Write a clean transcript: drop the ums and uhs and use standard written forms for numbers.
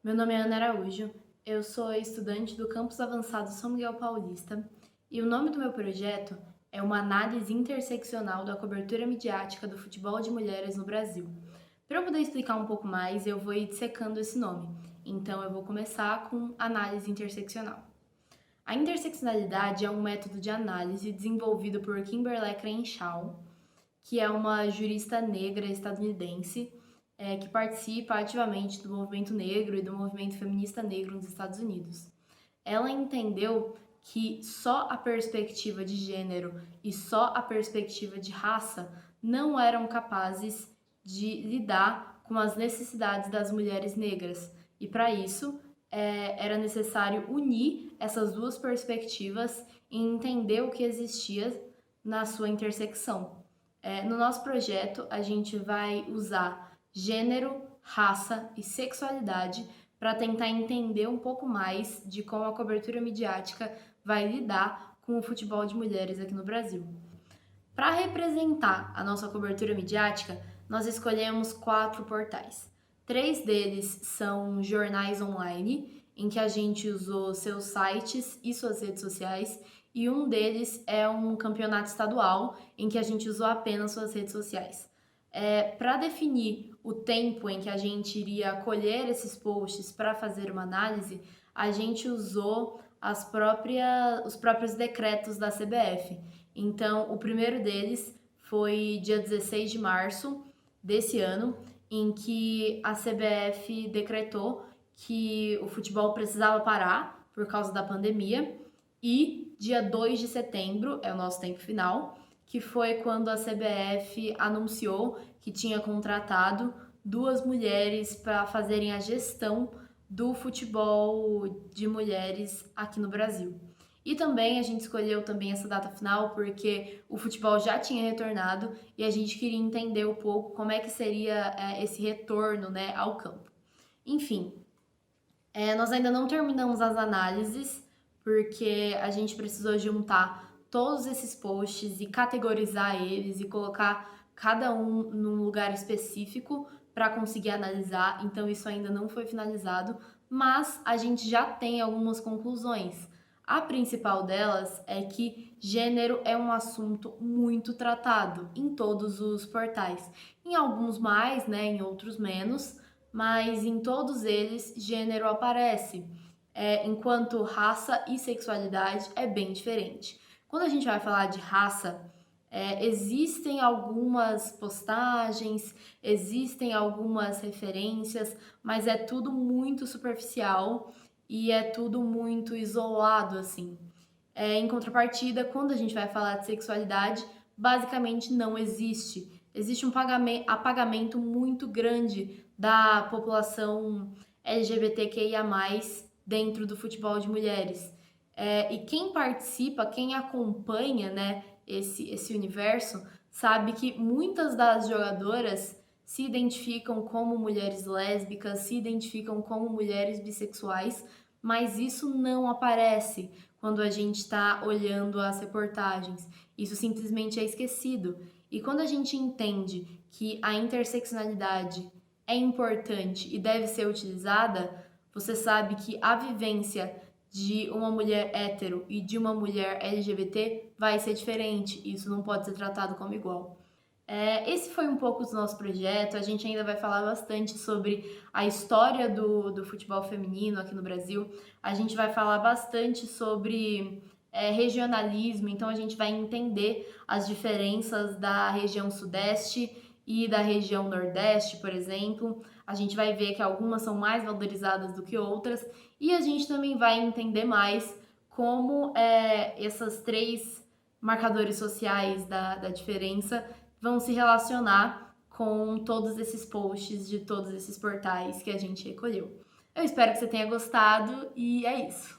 Meu nome é Ana Araújo, eu sou estudante do Campus Avançado São Miguel Paulista e o nome do meu projeto é uma análise interseccional da cobertura midiática do futebol de mulheres no Brasil. Para eu poder explicar um pouco mais, eu vou ir dissecando esse nome. Então, eu vou começar com análise interseccional. A interseccionalidade é um método de análise desenvolvido por Kimberlé Crenshaw, que é uma jurista negra estadunidense que participa ativamente do movimento negro e do movimento feminista negro nos Estados Unidos. Ela entendeu que só a perspectiva de gênero e só a perspectiva de raça não eram capazes de lidar com as necessidades das mulheres negras. E para isso, era necessário unir essas duas perspectivas e entender o que existia na sua intersecção. No nosso projeto, a gente vai usar gênero, raça e sexualidade para tentar entender um pouco mais de como a cobertura midiática vai lidar com o futebol de mulheres aqui no Brasil. Para representar a nossa cobertura midiática, nós escolhemos 4 portais. 3 deles são jornais online, em que a gente usou seus sites e suas redes sociais, e um deles é um campeonato estadual, em que a gente usou apenas suas redes sociais. Para definir o tempo em que a gente iria colher esses posts para fazer uma análise, a gente usou os próprios decretos da CBF. Então, o primeiro deles foi dia 16 de março desse ano, em que a CBF decretou que o futebol precisava parar por causa da pandemia, e dia 2 de setembro, é o nosso tempo final, que foi quando a CBF anunciou que tinha contratado 2 mulheres para fazerem a gestão do futebol de mulheres aqui no Brasil. E também a gente escolheu também essa data final porque o futebol já tinha retornado e a gente queria entender um pouco como é que seria esse retorno, né, ao campo. Enfim, nós ainda não terminamos as análises porque a gente precisou juntar todos esses posts e categorizar eles e colocar cada um num lugar específico para conseguir analisar, então isso ainda não foi finalizado, mas a gente já tem algumas conclusões. A principal delas é que gênero é um assunto muito tratado em todos os portais. Em alguns mais, né, em outros menos, mas em todos eles gênero aparece, enquanto raça e sexualidade é bem diferente. Quando a gente vai falar de raça, existem algumas postagens, existem algumas referências, mas é tudo muito superficial e é tudo muito isolado, assim. Em contrapartida, quando a gente vai falar de sexualidade, basicamente não existe. Existe um apagamento muito grande da população LGBTQIA+, dentro do futebol de mulheres. E quem participa, quem acompanha, né, esse universo, sabe que muitas das jogadoras se identificam como mulheres lésbicas, se identificam como mulheres bissexuais, mas isso não aparece quando a gente está olhando as reportagens. Isso simplesmente é esquecido. E quando a gente entende que a interseccionalidade é importante e deve ser utilizada, você sabe que a vivência de uma mulher hétero e de uma mulher LGBT vai ser diferente. Isso não pode ser tratado como igual. Esse foi um pouco do nosso projeto. A gente ainda vai falar bastante sobre a história do futebol feminino aqui no Brasil. A gente vai falar bastante sobre regionalismo, então a gente vai entender as diferenças da região sudeste e da região nordeste, por exemplo. A gente vai ver que algumas são mais valorizadas do que outras, e a gente também vai entender mais como essas 3 marcadores sociais da diferença vão se relacionar com todos esses posts de todos esses portais que a gente recolheu. Eu espero que você tenha gostado e é isso.